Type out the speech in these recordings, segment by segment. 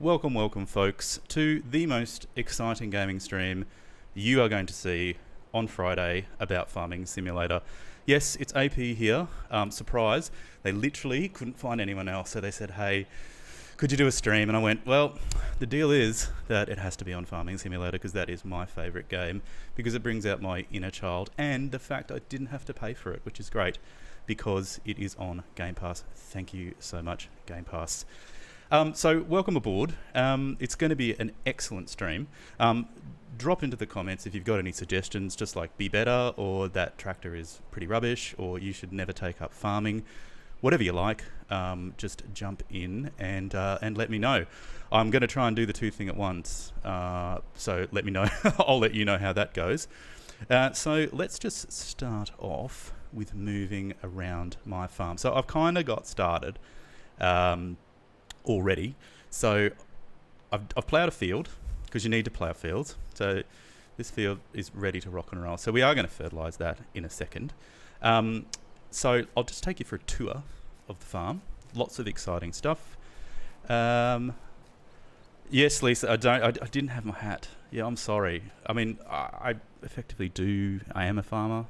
Welcome, folks, to the most exciting gaming stream you are going to see on Friday about Farming Simulator. Yes, it's AP here. Surprise, they literally couldn't find anyone else, so they said, hey, could you do a stream? And I went, well, the deal is that it has to be on Farming Simulator because that is my favourite game, because it brings out my inner child, and the fact I didn't have to pay for it, which is great, because it is on Game Pass. Thank you so much, Game Pass. So welcome aboard. It's going to be an excellent stream. Drop into the comments if you've got any suggestions, just like be better, or that tractor is pretty rubbish, or you should never take up farming. Whatever you like, just jump in and let me know. I'm going to try and do the two things at once, so let me know. I'll let you know how that goes. So let's just start off with moving around my farm. So I've kind of got started already. So I've ploughed a field, because you need to plough fields. So this field is ready to rock and roll. So we are going to fertilise that in a second. So I'll just take you for a tour of the farm. Lots of exciting stuff. Yes, Lisa, I didn't have my hat. Yeah, I'm sorry. I mean, I effectively I am a farmer,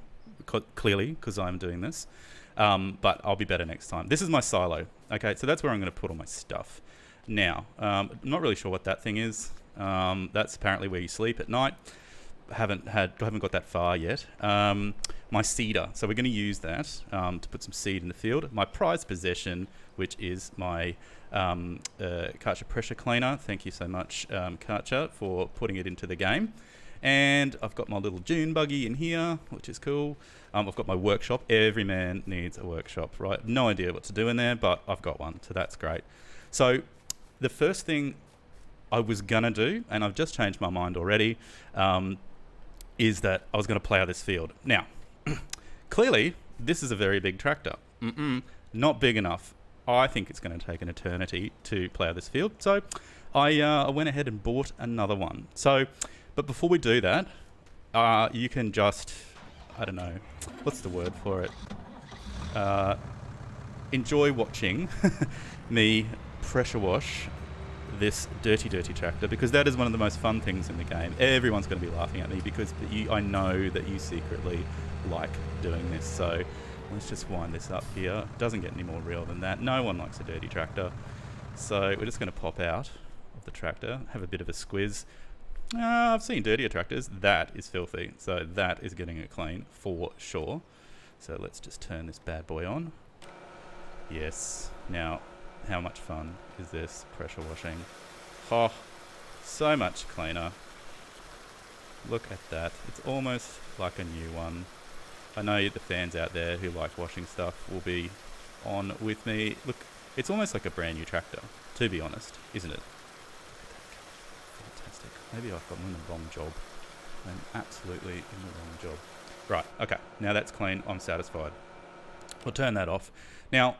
clearly, because I'm doing this. But I'll be better next time. This is my silo. Okay, so that's where I'm going to put all my stuff. Now, I'm not really sure what that thing is. That's apparently where you sleep at night. Haven't got that far yet. My seeder, so we're going to use that to put some seed in the field. My prized possession, which is my Karcher pressure cleaner. Thank you so much, Karcher, for putting it into the game. And I've got my little dune buggy in here, which is cool. I've got my workshop. Every man needs a workshop, right? No idea what to do in there, but I've got one, so that's great. So the first thing I was gonna do, and I've just changed my mind already, is that I was gonna plough this field. Now, clearly, this is a very big tractor. Not big enough. I think it's gonna take an eternity to plough this field. So I went ahead and bought another one. So, but before we do that, you can just, I don't know, what's the word for it? Enjoy watching me pressure wash this dirty tractor, because that is one of the most fun things in the game. Everyone's going to be laughing at me because I know that you secretly like doing this. So let's just wind this up here. It doesn't get any more real than that. No one likes a dirty tractor. So we're just going to pop out of the tractor, have a bit of a squiz. I've seen dirtier tractors. That is filthy. So that is getting it clean for sure. So let's just turn this bad boy on. Yes. Now, how much fun is this pressure washing? Oh, so much cleaner. Look at that. It's almost like a new one. I know the fans out there who like washing stuff will be on with me. Look, it's almost like a brand new tractor, to be honest, isn't it? Fantastic. Maybe I've got in the wrong job. I'm absolutely in the wrong job. Right, okay. Now that's clean. I'm satisfied. I'll turn that off. Now,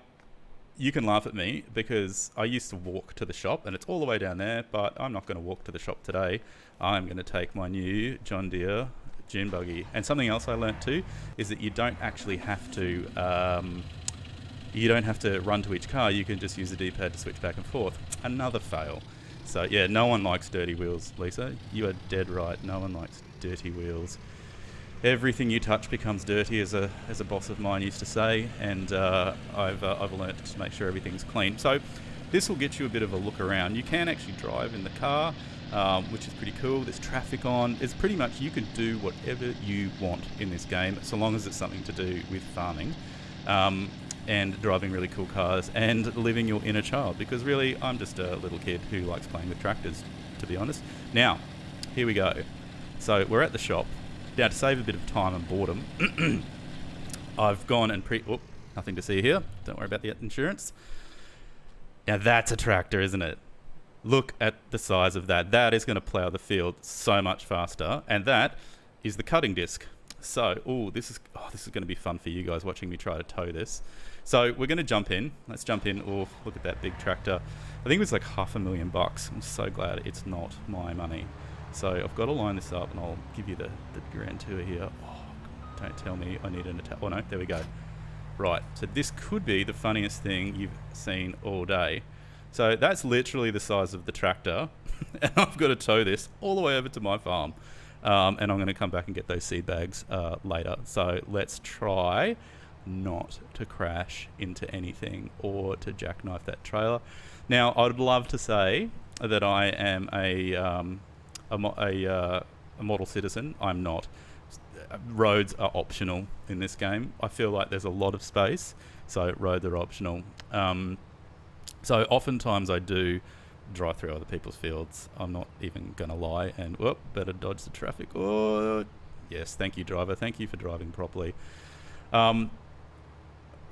you can laugh at me because I used to walk to the shop, and it's all the way down there, but I'm not going to walk to the shop today. I'm going to take my new John Deere dune buggy. And something else I learnt too is that you don't actually have to run to each car. You can just use the D-pad to switch back and forth. Another fail. So yeah, no one likes dirty wheels, Lisa. You are dead right. No one likes dirty wheels. Everything you touch becomes dirty, as a boss of mine used to say, and I've learnt to make sure everything's clean. So this will get you a bit of a look around. You can actually drive in the car, which is pretty cool. There's traffic on. It's pretty much, you can do whatever you want in this game, so long as it's something to do with farming, and driving really cool cars, and living your inner child, because really, I'm just a little kid who likes playing with tractors, to be honest. Now, here we go. So we're at the shop. Now, to save a bit of time and boredom, I've gone and nothing to see here. Don't worry about the insurance. Now, that's a tractor, isn't it? Look at the size of that. That is going to plough the field so much faster. And that is the cutting disc. So, this is going to be fun for you guys watching me try to tow this. So, we're going to jump in. Let's jump in. Oh, look at that big tractor. I think it was like $500,000. I'm so glad it's not my money. So I've got to line this up, and I'll give you the grand tour here. Oh, don't tell me I need an attack. Oh no, there we go. Right, so this could be the funniest thing you've seen all day. So that's literally the size of the tractor. And I've got to tow this all the way over to my farm. And I'm going to come back and get those seed bags later. So let's try not to crash into anything or to jackknife that trailer. Now, I would love to say that I am a model citizen. I'm not. Roads are optional in this game. I feel like there's a lot of space, so roads are optional. So oftentimes I do drive through other people's fields. I'm not even going to lie, and better dodge the traffic. Oh, yes, thank you, driver. Thank you for driving properly. I'm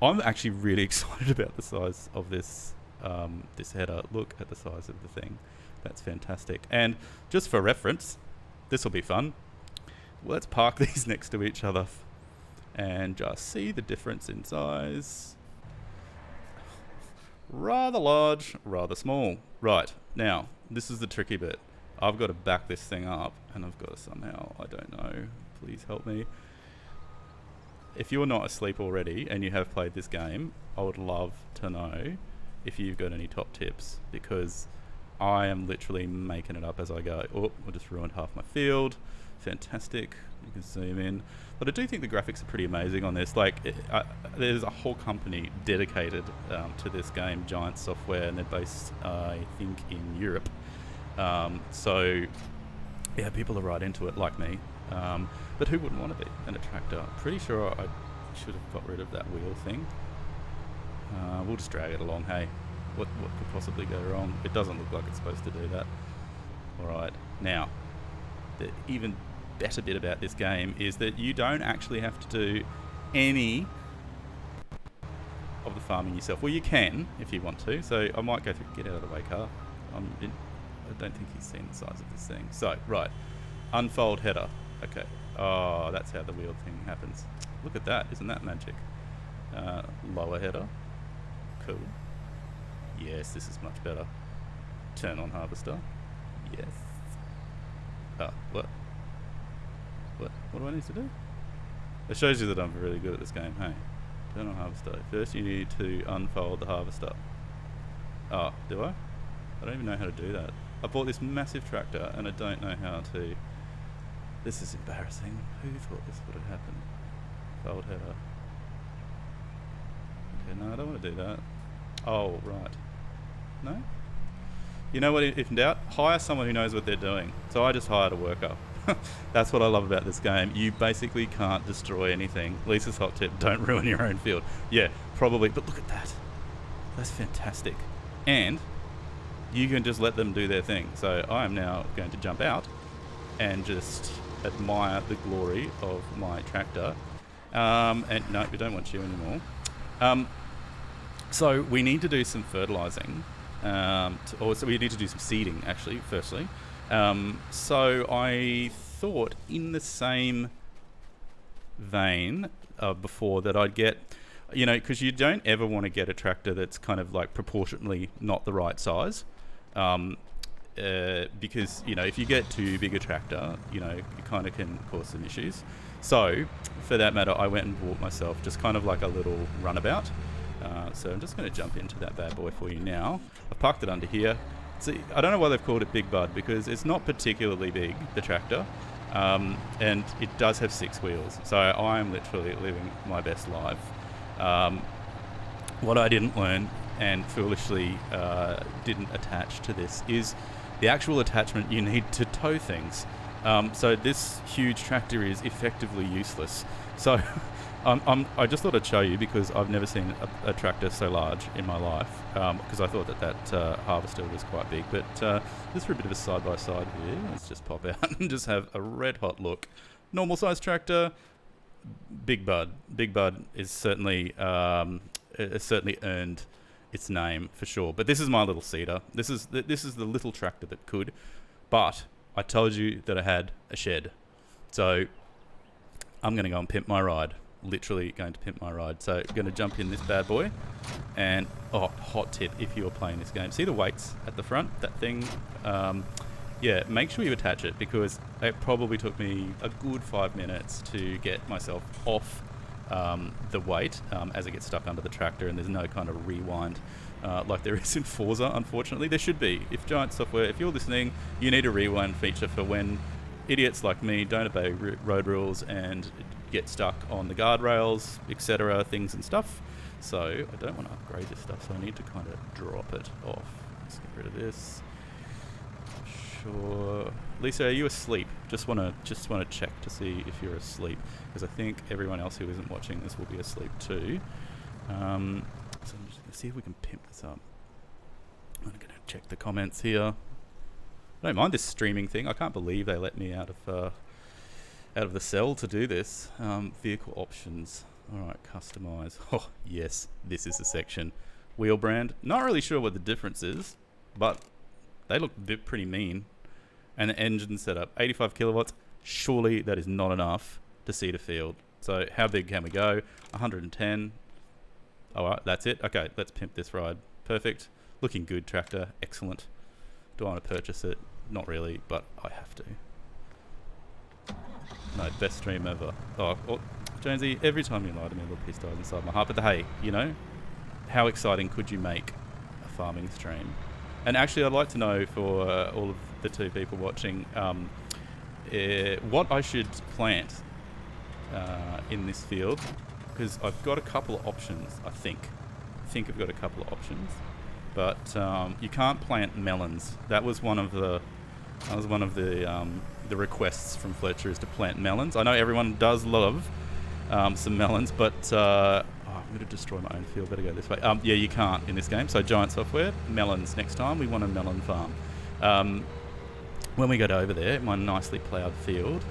actually really excited about the size of this this header. Look at the size of the thing. That's fantastic. And just for reference, this will be fun. Let's park these next to each other and just see the difference in size. Rather large, rather small. Right, now, this is the tricky bit. I've got to back this thing up, and I've got to somehow, I don't know, please help me. If you're not asleep already and you have played this game, I would love to know if you've got any top tips, because I am literally making it up as I go. Oh, I just ruined half my field. Fantastic. You can zoom in. But I do think the graphics are pretty amazing on this. Like, there's a whole company dedicated to this game, Giant Software, and they're based, I think, in Europe. So, yeah, people are right into it, like me. But who wouldn't want to be an attractor? Pretty sure I should have got rid of that wheel thing. We'll just drag it along, hey. What could possibly go wrong? It doesn't look like it's supposed to do that. Alright, now, the even better bit about this game is that you don't actually have to do any of the farming yourself. Well, you can if you want to. So I might go through, get out of the way, car. I don't think he's seen the size of this thing. So, right, unfold header. Okay. Oh, that's how the wheel thing happens. Look at that. Isn't that magic? Lower header. Cool. Yes, this is much better. Turn on harvester. Yes. What do I need to do? It shows you that I'm really good at this game. Hey, turn on harvester. First you need to unfold the harvester. Oh, do I? I don't even know how to do that. I bought this massive tractor and I don't know how to. This is embarrassing. Who thought this would have happened? Fold header. Okay, no, I don't want to do that. Oh, right. No? You know what, if in doubt, hire someone who knows what they're doing. So I just hired a worker. That's what I love about this game. You basically can't destroy anything. Lisa's hot tip, don't ruin your own field. Yeah, probably, but look at that. That's fantastic. And you can just let them do their thing. So I am now going to jump out and just admire the glory of my tractor. And no, we don't want you anymore. So we need to do some fertilizing. So we need to do some seeding, actually, firstly. So I thought in the same vein before that I'd get, you know, because you don't ever want to get a tractor that's kind of like proportionately not the right size. Because, you know, if you get too big a tractor, you know, it kind of can cause some issues. So for that matter, I went and bought myself just kind of like a little runabout. So I'm just going to jump into that bad boy for you now. I've parked it under here. See, I don't know why they've called it Big Bud, because it's not particularly big, the tractor, and it does have 6 wheels. So I am literally living my best life. What I didn't learn, and foolishly didn't attach to this, is the actual attachment you need to tow things. So this huge tractor is effectively useless. So I just thought I'd show you, because I've never seen a tractor so large in my life, because I thought that harvester was quite big. But just for a bit of a side-by-side view, let's just pop out and just have a red-hot look. Normal size tractor, Big Bud. Big Bud is certainly it's certainly earned its name for sure. But this is my little seeder. This is the little tractor that could. But I told you that I had a shed, so I'm going to go and pimp my ride. Literally going to pimp my ride. So I'm going to jump in this bad boy, and hot tip if you're playing this game, see the weights at the front, that thing, yeah, make sure you attach it, because it probably took me a good 5 minutes to get myself off the weight as it gets stuck under the tractor, and there's no kind of rewind like there is in Forza, unfortunately. There should be. If Giant Software, if you're listening, you need a rewind feature for when idiots like me don't obey road rules and get stuck on the guardrails, etc., things and stuff. So I don't want to upgrade this stuff, so I need to kind of drop it off. Let's get rid of this. Sure. Lisa, are you asleep? Just wanna check to see if you're asleep, because I think everyone else who isn't watching this will be asleep too. So I'm just gonna see if we can pimp this up. I'm gonna check the comments here. I don't mind this streaming thing. I can't believe they let me out of the cell to do this. Vehicle options. All right, customize. Oh yes, this is the section. Wheel brand. Not really sure what the difference is, but they look pretty mean. And the engine setup, 85 kilowatts. Surely that is not enough to seed a field. So how big can we go? 110. All right, that's it. Okay, let's pimp this ride. Perfect. Looking good, tractor. Excellent. Do I want to purchase it? Not really, but I have to. No, best stream ever. Oh, Jonesy, every time you lie to me, a little piece dies inside my heart. But hey, you know, how exciting could you make a farming stream? And actually, I'd like to know for all of the 2 people watching what I should plant in this field, because I've got a couple of options. I think I've got a couple of options, but you can't plant melons. That was one of the requests from Fletcher, is to plant melons. I know everyone does love some melons, but I'm going to destroy my own field. Better go this way. Yeah, you can't in this game. So Giant Software, melons next time. We want a melon farm. When we get over there, my nicely ploughed field.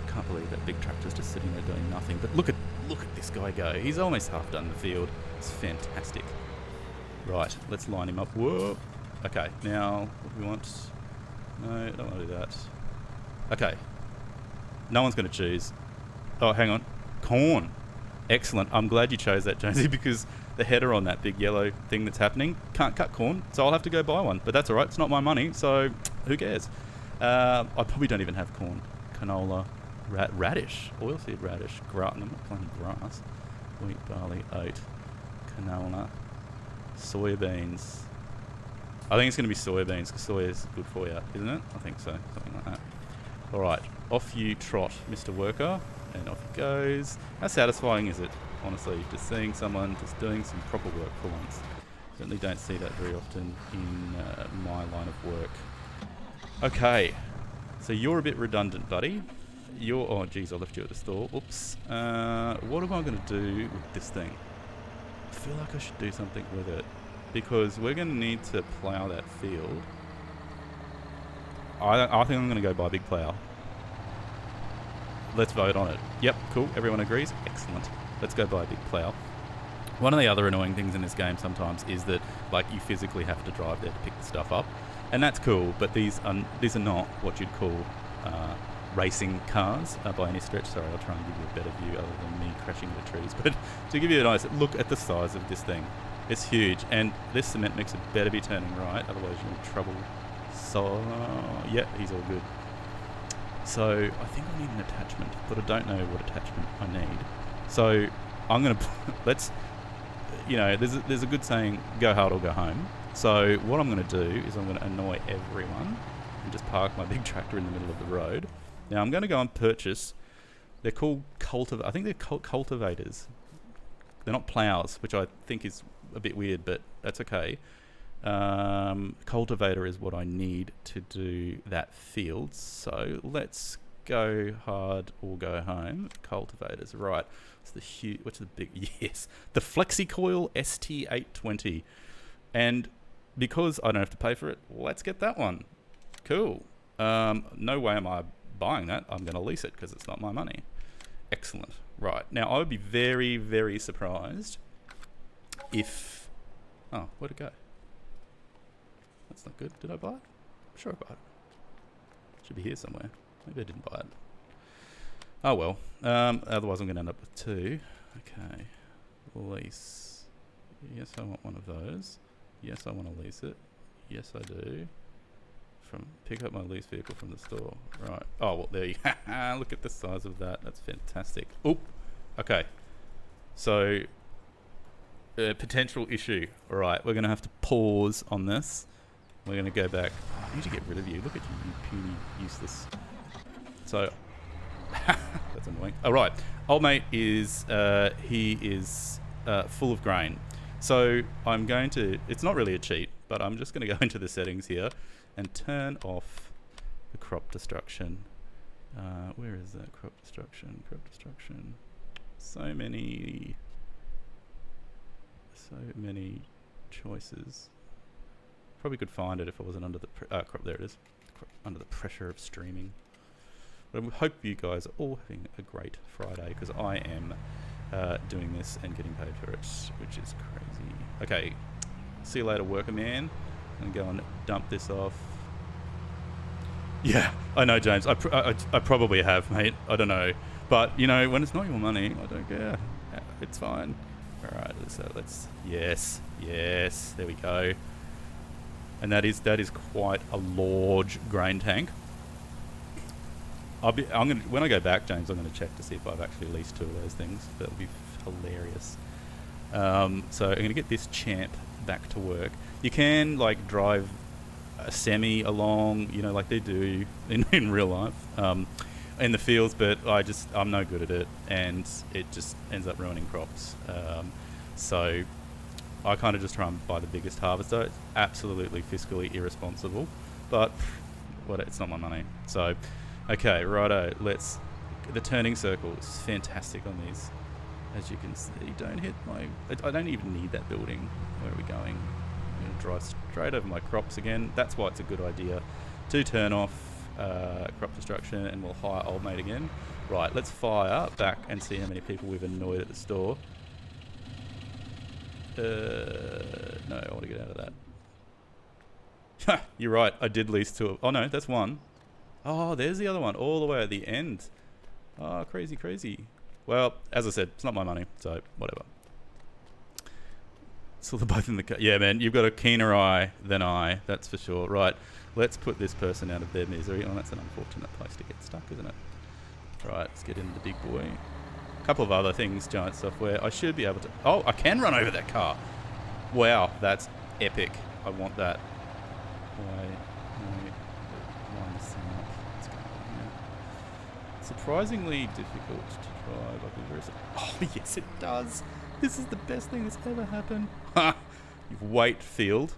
Can't believe that big tractor's just sitting there doing nothing. But look at this guy go. He's almost half done the field. It's fantastic. Right, let's line him up. Whoa. Okay, now what we want. No, I don't want to do that. Okay. No one's going to choose. Oh, hang on. Corn. Excellent. I'm glad you chose that, Jonesy, because the header on that big yellow thing that's happening can't cut corn, so I'll have to go buy one. But that's all right. It's not my money, so who cares? I probably don't even have corn. Canola, radish, oilseed radish, grass. I'm not planting grass. Wheat, barley, oat, canola, soybeans. I think it's going to be soybeans, because soy is good for you, isn't it? I think so. Something like that. All right. Off you trot, Mr. Worker. And off he goes. How satisfying is it, honestly, just seeing someone just doing some proper work for once? Certainly don't see that very often in my line of work. Okay, so you're a bit redundant, buddy. Oh, geez, I left you at the store. Oops. What am I going to do with this thing? I feel like I should do something with it, because we're going to need to plough that field. I think I'm going to go buy a big plough. Let's vote on it. Yep, cool. Everyone agrees? Excellent. Let's go buy a big plough. One of the other annoying things in this game sometimes is that, like, you physically have to drive there to pick the stuff up. And that's cool, but these are not what you'd call racing cars by any stretch. Sorry, I'll try and give you a better view other than me crashing into trees. But to give you a nice look at the size of this thing, it's huge. And this cement mixer better be turning right, otherwise you're in trouble. So, yeah, he's all good. So I think I need an attachment, but I don't know what attachment I need. So I'm going to, there's a good saying, go hard or go home. So what I'm going to do is I'm going to annoy everyone and just park my big tractor in the middle of the road. Now I'm going to go and purchase, they're called I think they're cultivators. They're not plows, which I think is a bit weird, but that's okay. Cultivator is what I need to do that field. So let's go hard or go home. Cultivators, right. It's the what's the big, yes, the FlexiCoil ST820. And because I don't have to pay for it, let's get that one. Cool. No way am I buying that. I'm going to lease it because it's not my money. Excellent. Right. Now, I would be very, very surprised if... Oh, where'd it go? That's not good. Did I buy it? I'm sure I bought it. Should be here somewhere. Maybe I didn't buy it. Oh, well. Otherwise, I'm going to end up with two. Okay. Lease. Yes, I want one of those. Yes, I want to lease it. Yes, I do. Pick up my lease vehicle from the store. Right. Oh, well, there you go. Look at the size of that. That's fantastic. Oop. Okay. So, potential issue. All right, we're going to have to pause on this. We're going to go back. I need to get rid of you. Look at you, you puny, useless. So, that's annoying. All right, old mate is, he is full of grain. So I'm going to, it's not really a cheat, but I'm just going to go into the settings here and turn off the crop destruction. Where is that crop destruction? Crop destruction. So many choices. Probably could find it if I wasn't under the crop. There it is. Under the pressure of streaming. But I hope you guys are all having a great Friday, because I am doing this and getting paid for it, which is crazy. Okay, see you later, worker man. And go and dump this off. Yeah, I know, James. I probably have, mate. I don't know, but you know, when it's not your money, I don't care. It's fine. All right, so let's. Yes, there we go. And that is quite a large grain tank. I'm gonna, when I go back, James, I'm gonna check to see if I've actually leased 2 of those things. That'll be hilarious. So I'm gonna get this champ back to work. You can like drive a semi along, you know, like they do in real life, in the fields, but I'm no good at it, and it just ends up ruining crops. So I kind of just try and buy the biggest harvester. It's absolutely fiscally irresponsible, but it's not my money. So, okay, righto, the turning circle is fantastic on these. As you can see, don't hit I don't even need that building. Where are we going? I'm going to drive straight over my crops again. That's why it's a good idea to turn off crop destruction, and we'll hire old mate again. Right, let's fire back and see how many people we've annoyed at the store. No, I want to get out of that. You're right, I did lease 2. Oh no, that's one. Oh, there's the other one, all the way at the end. Oh, crazy. Well, as I said, it's not my money, so whatever. So they're both in the car. Yeah, man, you've got a keener eye than I, that's for sure. Right, let's put this person out of their misery. Oh, that's an unfortunate place to get stuck, isn't it? Right, let's get into the big boy. A couple of other things, Giant Software. I should be able to... Oh, I can run over that car. Wow, that's epic. I want that. Line this thing up. Let's go here. Surprisingly difficult to drive. Oh, yes, it does. This is the best thing that's ever happened. Ha! You've wait field.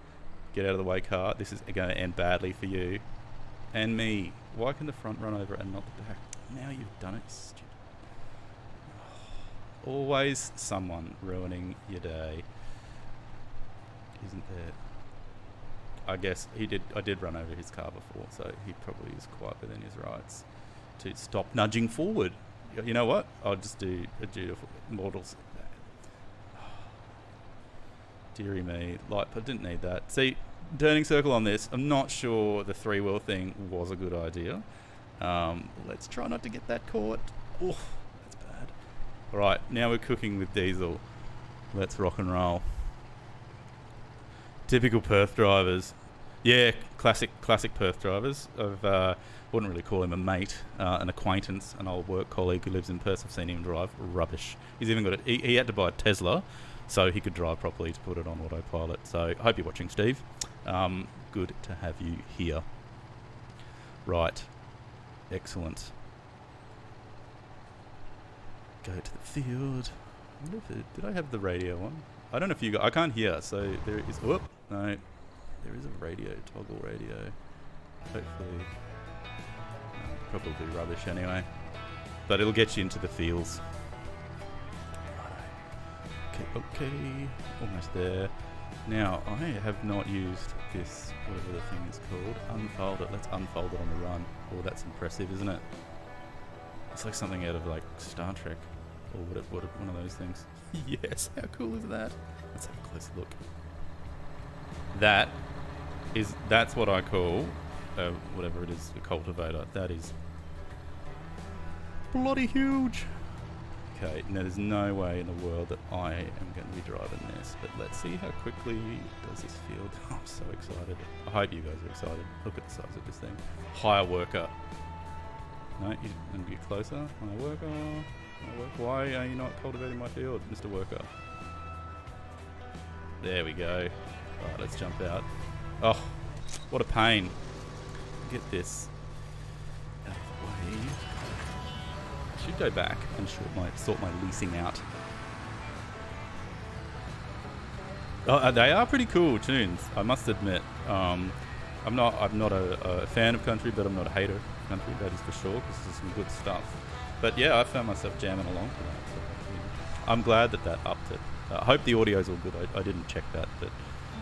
Get out of the way, car. This is going to end badly for you. And me. Why can the front run over and not the back? Now you've done it, stupid. Always someone ruining your day. Isn't there? I guess I did run over his car before, so he probably is quite within his rights to stop nudging forward. You know what? I'll just do a dutiful mortals. Deary me, I didn't need that. See, turning circle on this. I'm not sure the 3-wheel thing was a good idea. Let's try not to get that caught. Oh, that's bad. All right, now we're cooking with diesel. Let's rock and roll. Typical Perth drivers. Yeah, classic Perth drivers. Wouldn't really call him a mate, an acquaintance, an old work colleague who lives in Perth. I've seen him drive rubbish. He's even got he had to buy a Tesla so he could drive properly to put it on autopilot. So I hope you're watching, Steve. Good to have you here. Right. Excellent. Go to the field. I wonder if did I have the radio on? I don't know if you got... I can't hear, so there is... Whoop! No. There is a radio, toggle radio. Hopefully... probably rubbish anyway. But it'll get you into the fields. Okay. Almost there. Now, I have not used this, whatever the thing is called. Unfold it. Let's unfold it on the run. Oh, that's impressive, isn't it? It's like something out of, like, Star Trek. Or one of those things. Yes, how cool is that? Let's have a closer look. That's what I call, whatever it is, a cultivator. That is bloody huge. Okay, now there's no way in the world that I am going to be driving this, but let's see how quickly does this field. Oh, I'm so excited. I hope you guys are excited. Look at the size of this thing. Hire worker. No, you're going to get closer. Hire worker. Why are you not cultivating my field, Mr. Worker? There we go. Alright, let's jump out. Oh, what a pain. Get this out of the way. I should go back and sort my leasing out. Oh, they are pretty cool tunes, I must admit. I'm not a fan of country, but I'm not a hater of country, that is for sure, because this is some good stuff. But yeah, I found myself jamming along to that. So, yeah. I'm glad that upped it. I hope the audio's all good. I didn't check that, but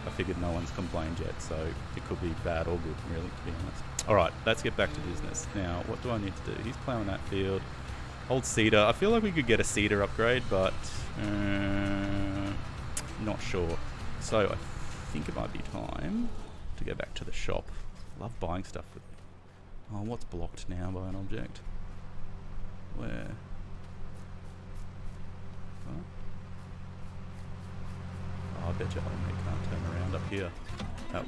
I figured no one's complained yet, so it could be bad or good, really, to be honest. Alright, let's get back to business. Now, what do I need to do? He's ploughing that field. Old cedar. I feel like we could get a cedar upgrade, but not sure. So I think it might be time to go back to the shop. Love buying stuff with it. Oh, what's blocked now by an object? Where? Huh? Oh, I bet you I can't turn around up here. Oh.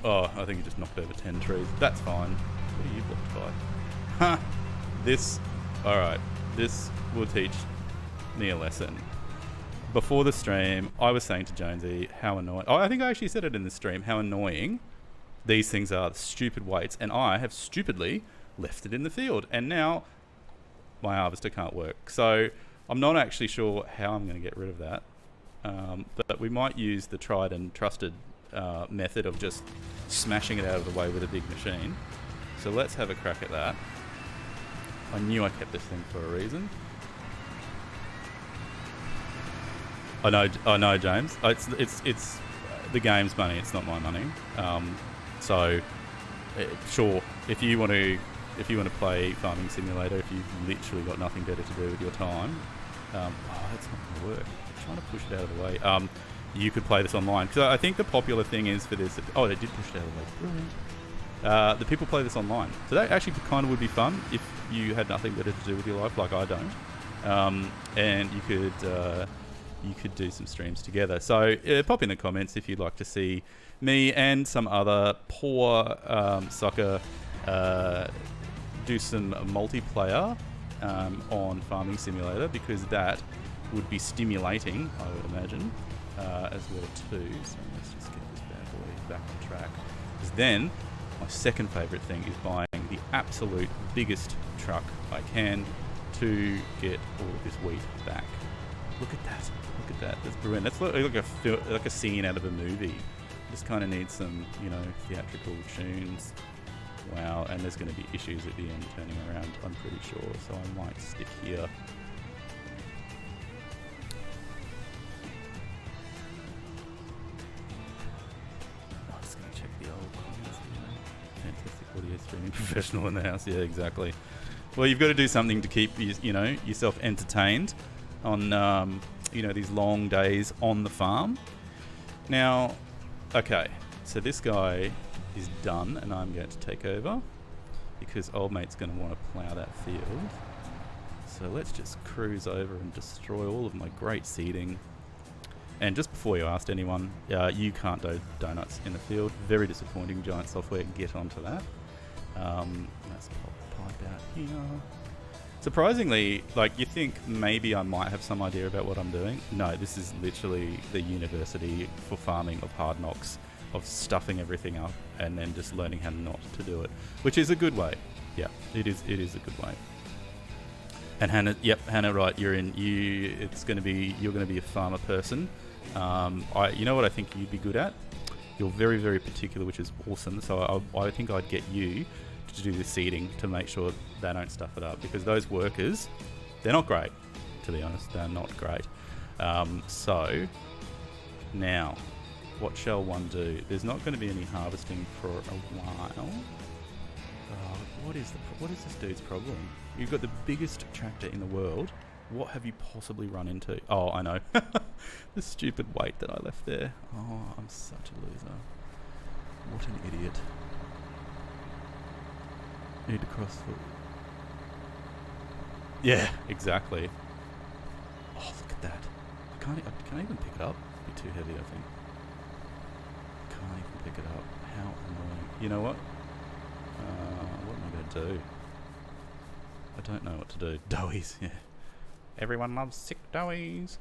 Oh, I think he just knocked over 10 trees. That's fine. What are you blocked by? Huh! This... Alright. This will teach me a lesson. Before the stream, I was saying to Jonesy how annoying... Oh, I think I actually said it in the stream, how annoying these things are, the stupid weights, and I have stupidly left it in the field. And now my harvester can't work. So I'm not actually sure how I'm going to get rid of that. But we might use the tried and trusted method of just smashing it out of the way with a big machine. So let's have a crack at that. I knew I kept this thing for a reason. I know, James. It's the game's money. It's not my money. So, sure, if you want to play Farming Simulator, if you've literally got nothing better to do with your time, oh, that's not going to work. I'm trying to push it out of the way. You could play this online, because I think the popular thing is for this. Oh, they did push it out of the way. Brilliant. The people play this online, so that actually kind of would be fun if you had nothing better to do with your life, like I don't, and you could do some streams together. So pop in the comments if you'd like to see me and some other poor sucker do some multiplayer on Farming Simulator, because that would be stimulating, I would imagine, as well too. So let's just get this bad boy back on track. Because then my second favourite thing is buying the absolute biggest truck I can to get all of this wheat back. Look at that. Look at that. That's brilliant. That's like a scene out of a movie. Just kind of needs some, theatrical tunes. Wow, and there's going to be issues at the end turning around, I'm pretty sure. So I might stick here. I'm just going to check the old comments. Fantastic audio streaming professional in the house. Yeah, exactly. Well, you've got to do something to keep yourself entertained on these long days on the farm. Now, okay, so this guy is done, and I'm going to take over because old mate's going to want to plough that field. So let's just cruise over and destroy all of my great seeding. And just before you asked anyone, you can't do donuts in the field. Very disappointing. Giant Software, get onto that. Let's pop the pipe out here. Surprisingly, you think maybe I might have some idea about what I'm doing. No, this is literally the university for farming of Hard Knocks, of stuffing everything up and then just learning how not to do it, which is a good way. Yeah, it is a good way. And Hannah, right, you're going to be a farmer person. You know what I think you'd be good at? You're very, very particular, which is awesome. So I think I'd get you to do the seeding to make sure they don't stuff it up, because those workers, they're not great, to be honest. They're not great. So now, what shall one do? There's not going to be any harvesting for a while. What is this dude's problem? You've got the biggest tractor in the world. What have you possibly run into? Oh, I know. The stupid weight that I left there. Oh, I'm such a loser. What an idiot. Need to cross foot. Yeah, exactly. Oh, look at that. Can I even pick it up? It'd be too heavy, I think. Can't even pick it up. How annoying. You know what? What am I going to do? I don't know what to do. Doughies, yeah. Everyone loves sick doughies.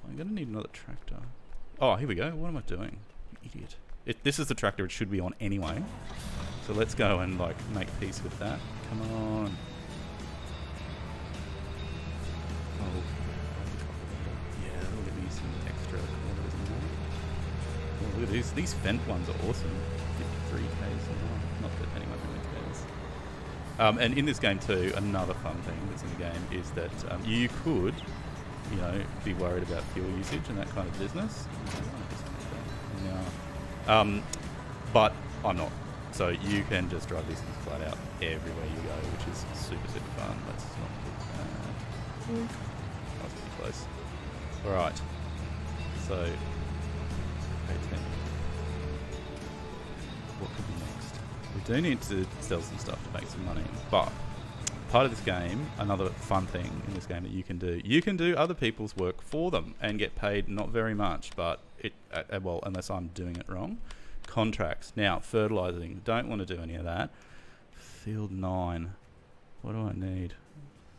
I'm going to need another tractor. Oh, here we go. What am I doing? You idiot. This is the tractor it should be on anyway. So let's go and like make peace with that. Come on. Oh, yeah, that'll give me some extra corners in there. Oh, look at these. These Fendt ones are awesome. 53Ks. Not that anyone really cares. And in this game too, another fun thing that's in the game is that you could, you know, be worried about fuel usage and that kind of business. But I'm not. So you can just drive these things flat out everywhere you go, which is super, super fun. Let's not put that. That's pretty close. Alright. So, 18. What could be next? We do need to sell some stuff to make some money, but part of this game, another fun thing in this game that you can do other people's work for them and get paid not very much, but well, unless I'm doing it wrong. Contracts. Now, fertilizing. Don't want to do any of that. Field 9. What do I need?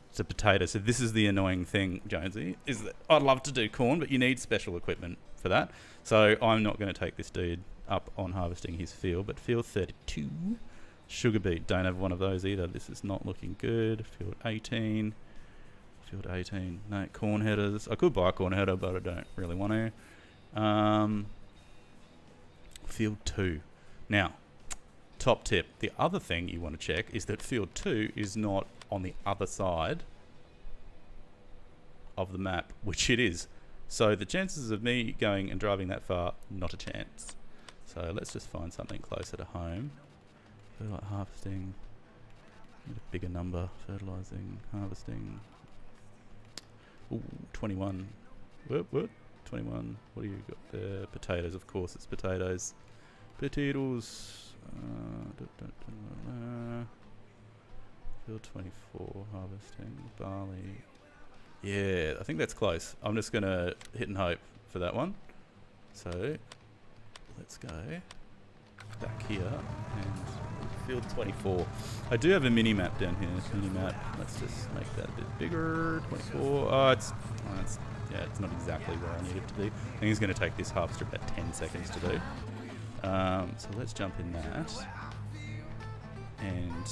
It's a potato. So this is the annoying thing, Jonesy, is that I'd love to do corn, but you need special equipment for that. So I'm not going to take this dude up on harvesting his field, but field 32. Sugar beet. Don't have one of those either. This is not looking good. Field 18. Field 18. No, corn headers. I could buy a corn header, but I don't really want to. Field 2. Now, top tip. The other thing you want to check is that field 2 is not on the other side of the map, which it is. So the chances of me going and driving that far, not a chance. So let's just find something closer to home. Like harvesting. Need a bigger number. Fertilizing, harvesting. Ooh, 21. What? 21. What do you got there? Potatoes, of course, it's potatoes. Potatoes. Field 24, harvesting. Barley. Yeah, I think that's close. I'm just going to hit and hope for that one. So, let's go back here and field 24. I do have a mini map down here. Mini map. Let's just make that a bit bigger. 24. Oh, it's not exactly where I need it to be. I think it's going to take this harvester about 10 seconds to do. So let's jump in that and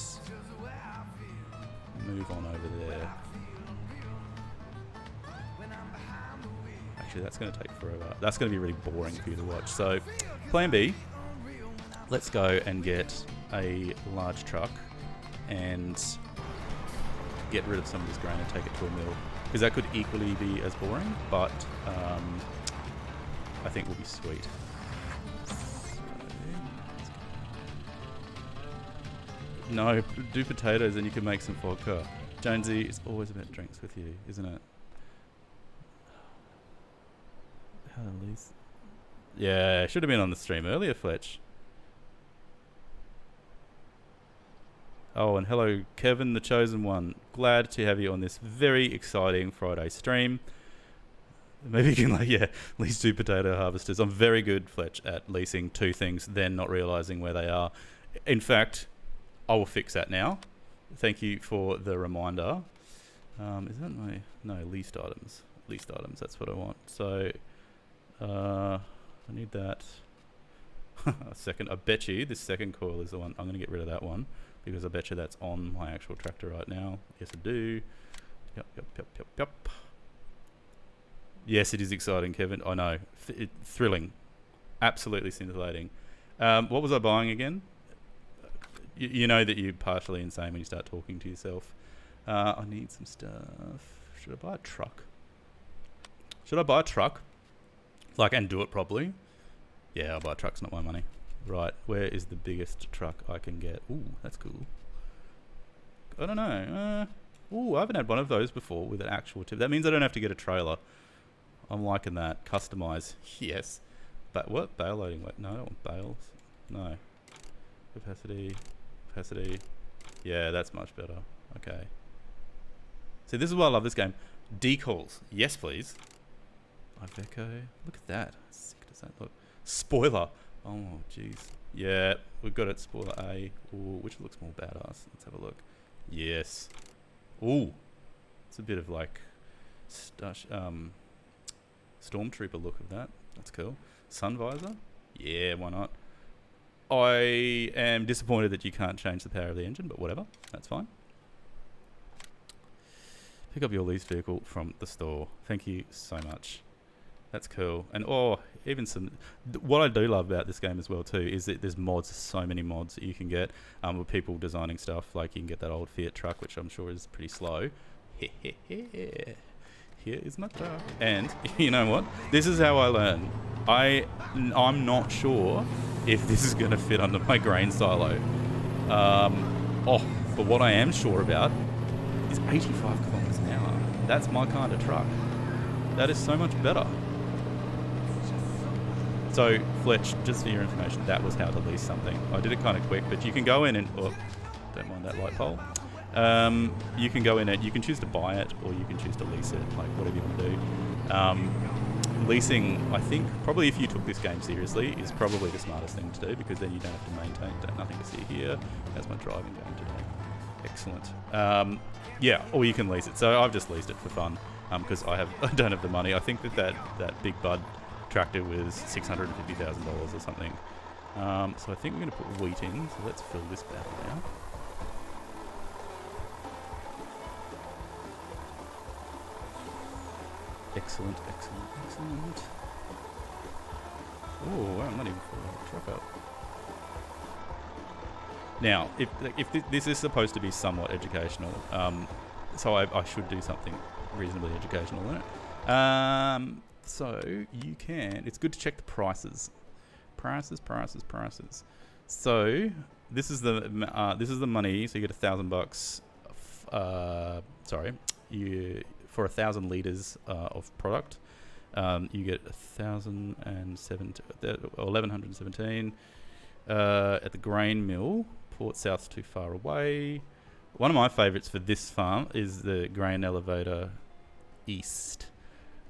move on over there. Actually, that's going to take forever. That's going to be really boring for you to watch. So, plan B. Let's go and get a large truck and get rid of some of this grain and take it to a mill. Because that could equally be as boring, but I think will be sweet. No, do potatoes and you can make some vodka. Jonesy, it's always about drinks with you, isn't it? How at least? Yeah, should have been on the stream earlier, Fletch. Oh, and hello, Kevin, the chosen one. Glad to have you on this very exciting Friday stream. Maybe you can, lease 2 potato harvesters. I'm very good, Fletch, at leasing 2 things, then not realizing where they are. In fact, I will fix that now. Thank you for the reminder. Is that no, leased items. Leased items, that's what I want. So, I need that. A second. I bet you this second coil is the one. I'm going to get rid of that one because I bet you that's on my actual tractor right now. Yes, I do. Yep. Yes, it is exciting, Kevin. I know. Thrilling. Absolutely scintillating. What was I buying again? You know that you're partially insane when you start talking to yourself. I need some stuff. Should I buy a truck? And do it properly? Yeah, I'll buy a truck. It's not my money. Right, where is the biggest truck I can get? Ooh, that's cool. I don't know. Ooh, I haven't had one of those before with an actual tip. That means I don't have to get a trailer. I'm liking that. Customize. Yes. But what? Bale loading? Wait, no, I don't want bales. No. Capacity. Yeah, that's much better. Okay. See, this is why I love this game. Decals. Yes, please. Iveco. Look at that. How sick does that look? Spoiler. Oh, jeez. Yeah, we've got it. Spoiler A. Ooh, which looks more badass. Let's have a look. Yes. Ooh. It's a bit of like... Stormtrooper look of that. That's cool. Sun visor? Yeah, why not? I am disappointed that you can't change the power of the engine, but whatever. That's fine. Pick up your leased vehicle from the store. Thank you so much. That's cool. And even some... What I do love about this game as well too is that there's mods, so many mods that you can get with people designing stuff. Like you can get that old Fiat truck, which I'm sure is pretty slow. Here is my truck. And you know what? This is how I learn. I'm not sure if this is going to fit under my grain silo. But what I am sure about is 85 kilometers an hour. That's my kind of truck. That is so much better. So, Fletch, just for your information, that was how to lease something. I did it kind of quick, but you can go in and... Oh, don't mind that light pole. You can go in and you can choose to buy it, or you can choose to lease it, like whatever you want to do. Leasing, I think, probably if you took this game seriously, is probably the smartest thing to do, because then you don't have to maintain, nothing to see here. That's my driving game today. Excellent. Yeah, or you can lease it. So I've just leased it for fun, because I don't have the money. I think that Big Bud tractor was $650,000 or something. So I think we're going to put wheat in. So let's fill this battle now. Excellent, excellent, excellent. Oh, I'm not even filling the truck up. Now, if this is supposed to be somewhat educational, so I should do something reasonably educational in it. So you can. It's good to check the prices. Prices. So this is the money. So you get $1,000. Sorry, for 1,000 liters of product, you get 1,117 at the grain mill. Port South's too far away. One of my favourites for this farm is the grain elevator east,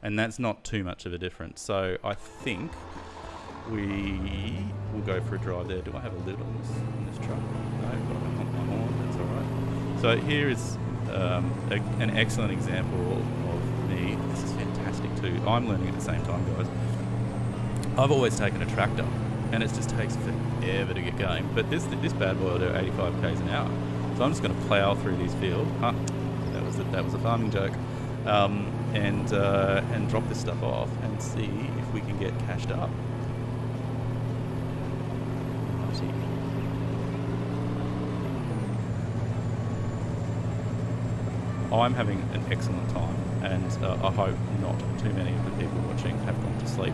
and that's not too much of a difference. So I think we will go for a drive there. Do I have a lid on this truck? No, but I want my horn. That's all right. So here is an excellent example of me. This is fantastic too. I'm learning at the same time, guys. I've always taken a tractor, and it just takes forever to get going. But this bad boy will do 85 k's an hour. So I'm just going to plough through these fields. That was a farming joke. And drop this stuff off and see if we can get cashed up. I'm having an excellent time, and I hope not too many of the people watching have gone to sleep.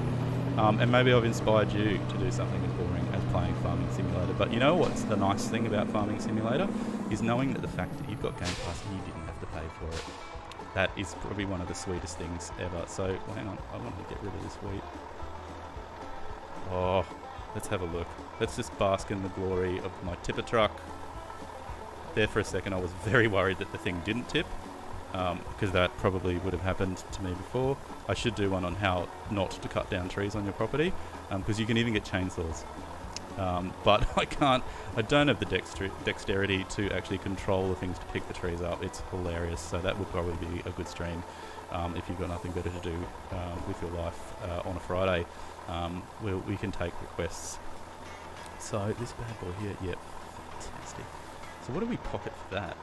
And maybe I've inspired you to do something as boring as playing Farming Simulator. But you know what's the nice thing about Farming Simulator? Is knowing that the fact that you've got Game Pass and you didn't have to pay for it. That is probably one of the sweetest things ever. So, well, hang on, I want to get rid of this wheat. Oh, let's have a look. Let's just bask in the glory of my tipper truck. There for a second I was very worried that the thing didn't tip, because that probably would have happened to me before. I should do one on how not to cut down trees on your property, because you can even get chainsaws. But I don't have the dexterity to actually control the things to pick the trees up. It's hilarious, so that would probably be a good stream if you've got nothing better to do with your life on a Friday. We can take requests. So this bad boy here, yep, fantastic. So what do we pocket for that?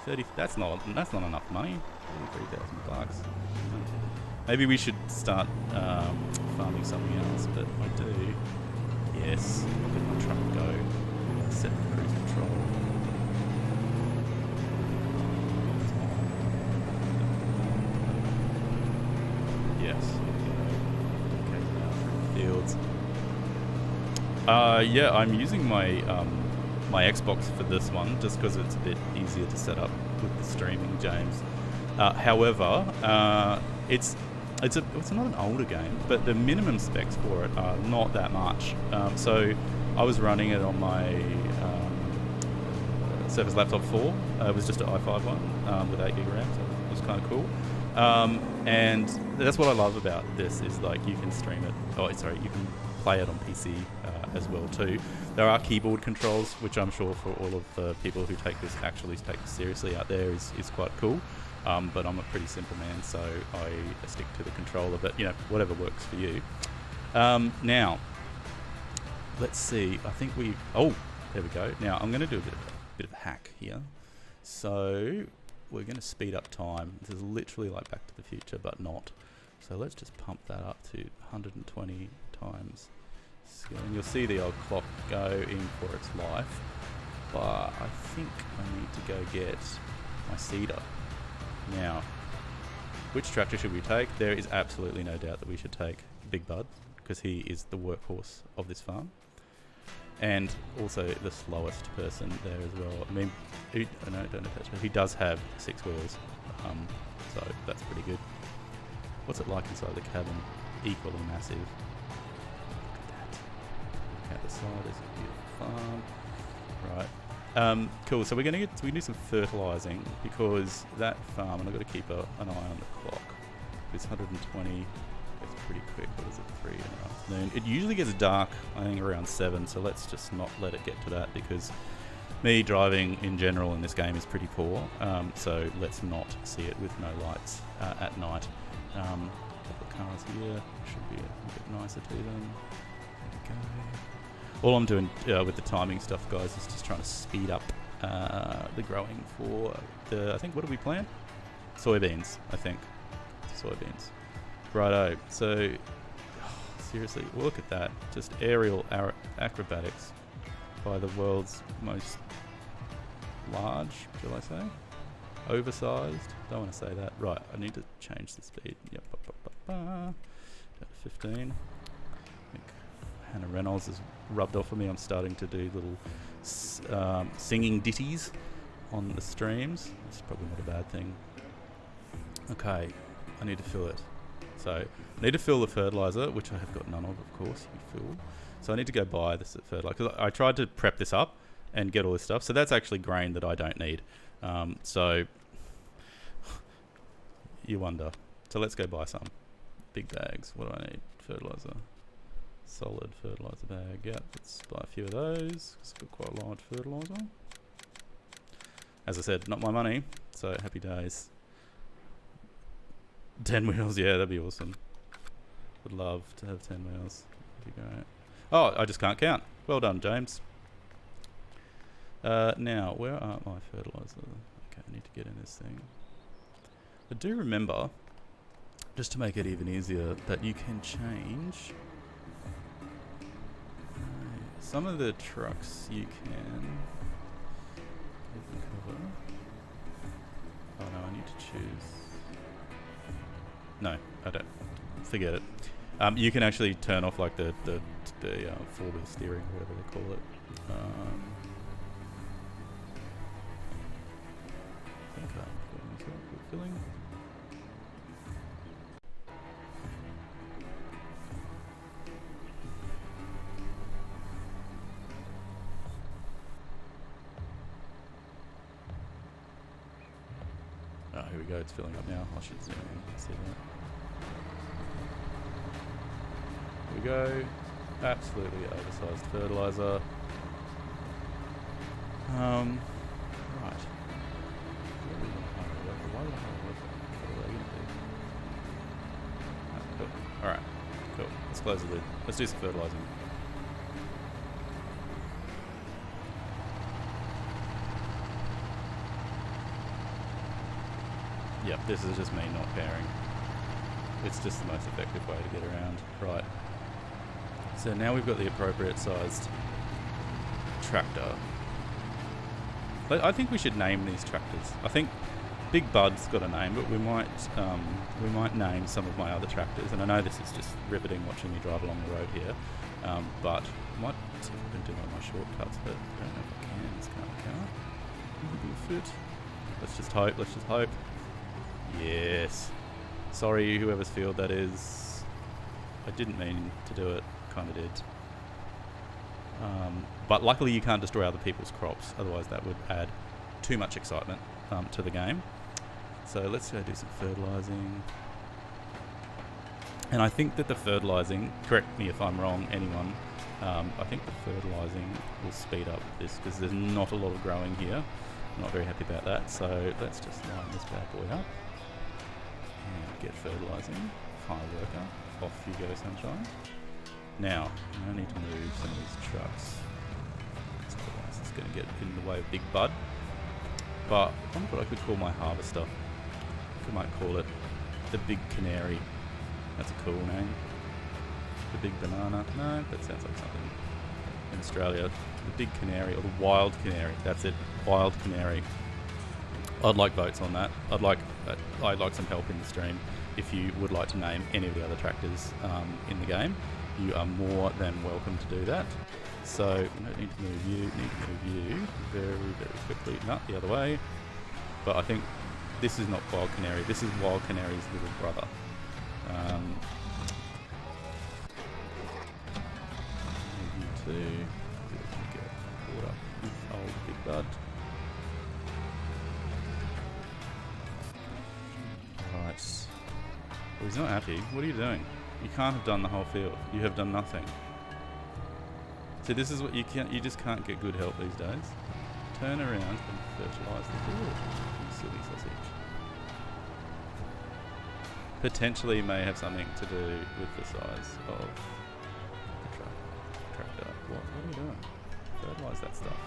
30. That's not enough money. $33,000. Maybe we should start farming something else. But I do. Yes. Look at my truck go. Set the cruise control. Yes. Okay. Now through the fields. Yeah, I'm using my my Xbox for this one just because it's a bit easier to set up with the streaming, James. However, it's not an older game, but the minimum specs for it are not that much. So I was running it on my Surface Laptop 4. It was just an i5 one with 8 gig RAM, so it was kind of cool. And that's what I love about this is like you can stream it. Oh, sorry, you can play it on PC as well too. There are keyboard controls, which I'm sure for all of the people who take this seriously out there is quite cool. but I'm a pretty simple man, so I stick to the controller. But you know, whatever works for you. Now, let's see. I think we. Oh, there we go. Now I'm going to do a bit of a hack here. So we're going to speed up time. This is literally like Back to the Future, but not. So let's just pump that up to 120 times. And you'll see the old clock go in for its life. But I think I need to go get my seeder. Now, which tractor should we take? There is absolutely no doubt that we should take Big Bud, because he is the workhorse of this farm. And also the slowest person there as well. I mean, no, don't attach it. He does have 6 wheels, so that's pretty good. What's it like inside the cabin? Equally massive. Look at that. Look out the side, there's a beautiful farm. Right. Cool, so we're going to do some fertilising, because that farm, and I've got to keep an eye on the clock. It's 120. It's pretty quick. What is it, 3 in the afternoon? It usually gets dark, I think, around 7, so let's just not let it get to that, because me driving in general in this game is pretty poor, so let's not see it with no lights at night. A couple of cars here, should be a bit nicer to them. There we go. All I'm doing with the timing stuff, guys, is just trying to speed up the growing for the, I think, what do we plant? Soybeans, I think. Soybeans. Righto, so seriously, look at that. Just aerial acrobatics by the world's most large, shall I say? Oversized. Don't want to say that. Right, I need to change the speed. Yep, down to 15. I think Hannah Reynolds has rubbed off on me. I'm starting to do little singing ditties on the streams. It's probably not a bad thing. Okay, I need to fill it. So I need to fill the fertilizer, which I have got none of course, you fool. So I need to go buy this fertilizer, because I tried to prep this up and get all this stuff. So that's actually grain that I don't need. So you wonder. So let's go buy some. Big bags. What do I need? Fertilizer. Solid fertilizer bag. Yeah, let's buy a few of those. It's got quite a large fertilizer. As I said, not my money, so happy days. 10 wheels, yeah, that'd be awesome. Would love to have 10 wheels. That'd be great. Oh, I just can't count. Well done, James. Now, where are my fertilizer? Okay, I need to get in this thing. I do remember, just to make it even easier, that you can change. Some of the trucks you can cover. Oh no, I need to choose. No, I don't. Forget it. You can actually turn off like the four-wheel steering, whatever they call it. I think I'm filling. Oh, here we go. It's filling up now. I should zoom in. See that. Here we go. Absolutely oversized fertilizer. Right. Why would I hire a worker? What are they going to do? Cool. Alright. Cool. Let's close the lid. Let's do some fertilizing. Yep, this is just me not caring. It's just the most effective way to get around. Right. So now we've got the appropriate sized tractor. But I think we should name these tractors. I think Big Bud's got a name, but we might name some of my other tractors. And I know this is just riveting watching me drive along the road here, but I might see if I can do one of my shortcuts, but I don't know if I can. This kind of car. Maybe fit. Let's just hope. Let's just hope. Yes. Sorry, whoever's field that is. I didn't mean to do it. Kind of did. But luckily you can't destroy other people's crops. Otherwise that would add too much excitement to the game. So let's go do some fertilizing. And I think that the fertilizing, correct me if I'm wrong, anyone, I think the fertilizing will speed up this because there's not a lot of growing here. I'm not very happy about that, so let's just line this bad boy up and get fertilising. Hire worker. Off you go, sunshine. Now, I need to move some of these trucks. Otherwise it's going to get in the way of Big Bud. But I wonder what I could call my harvester. I might call it the Big Canary. That's a cool name. The Big Banana. No, that sounds like something in Australia. The Big Canary or the Wild Canary. That's it. Wild Canary. I'd like votes on that. I'd like some help in the stream. If you would like to name any of the other tractors in the game, you are more than welcome to do that. So we don't need to move you. Need to move you very, very quickly. Not the other way. But I think this is not Wild Canary. This is Wild Canary's little brother. You two. Get caught up with old Big Bud. Right. Well, he's not happy. What are you doing? You can't have done the whole field. You have done nothing. See, this is what you can't. You just can't get good help these days. Turn around and fertilise the field. You silly sausage. Potentially may have something to do with the size of the tractor. What are you doing? Fertilise that stuff.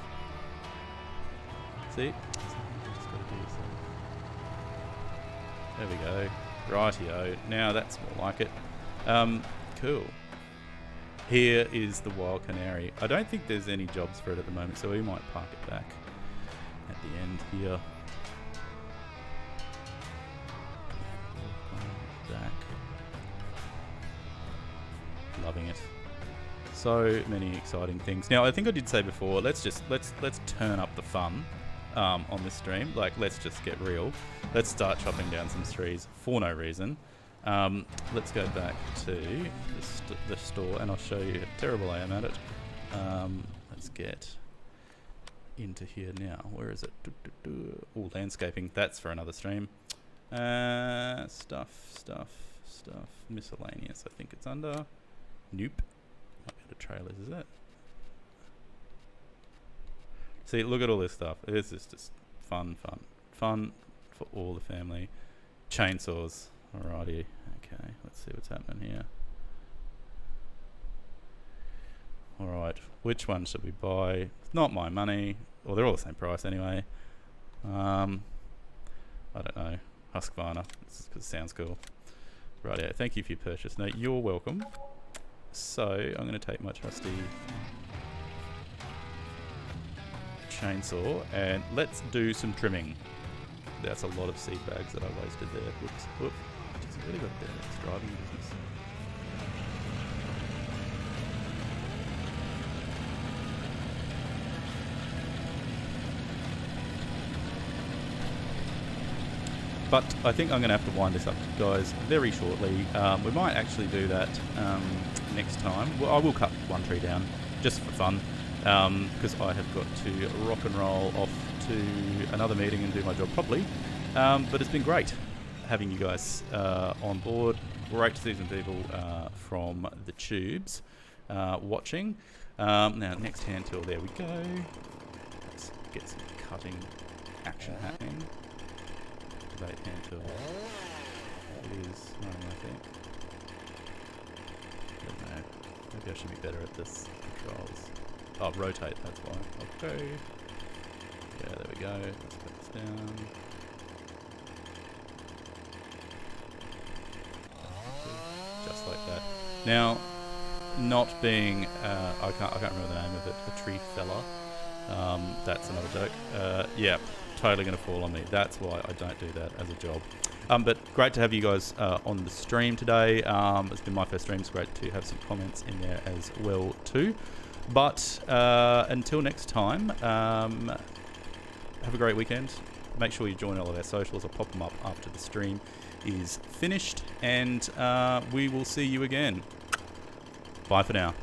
See? Something you just got to do yourself. There we go. Rightio. Now that's more like it. Cool. Here is the Wild Canary. I don't think there's any jobs for it at the moment, so we might park it back at the end here. Back. Loving it. So many exciting things. Now, I think I did say before, let's turn up the fun on this stream. Like, let's just get real. Let's start chopping down some trees for no reason. Let's go back to the store and I'll show you how terrible I am at it. Let's get into here now. Where is it? Oh, landscaping. That's for another stream. Stuff. Miscellaneous, I think it's under. Nope. Might be under trailers, is it? See, look at all this stuff. This is just fun for all the family. Chainsaws. Alrighty. Okay, let's see what's happening here. Alright, which one should we buy? It's not my money. Well, they're all the same price anyway. I don't know. Husqvarna, because it sounds cool. Rightio, thank you for your purchase. No, you're welcome. So, I'm going to take my trusty chainsaw and let's do some trimming. That's a lot of seed bags that I wasted there. Whoops. Whoop. Just really got better at driving business. But I think I'm going to have to wind this up, guys, very shortly. We might actually do that next time. Well, I will cut one tree down just for fun, because I have got to rock and roll off to another meeting and do my job properly. But it's been great having you guys on board. Great to see some people from the tubes watching. Now, next hand tool, there we go. Let's get some cutting action happening. Activate hand tool. It is running, I think. I don't know. Maybe I should be better at this controls. Oh, rotate, that's why. Okay. Yeah, there we go. Let's put this down. Just like that. Now, not being, I can't remember the name of it, a tree fella. That's another joke. Yeah, totally going to fall on me. That's why I don't do that as a job. But great to have you guys on the stream today. It's been my first stream. It's great to have some comments in there as well too. But until next time, have a great weekend. Make sure you join all of our socials. I'll pop them up after the stream is finished. And we will see you again. Bye for now.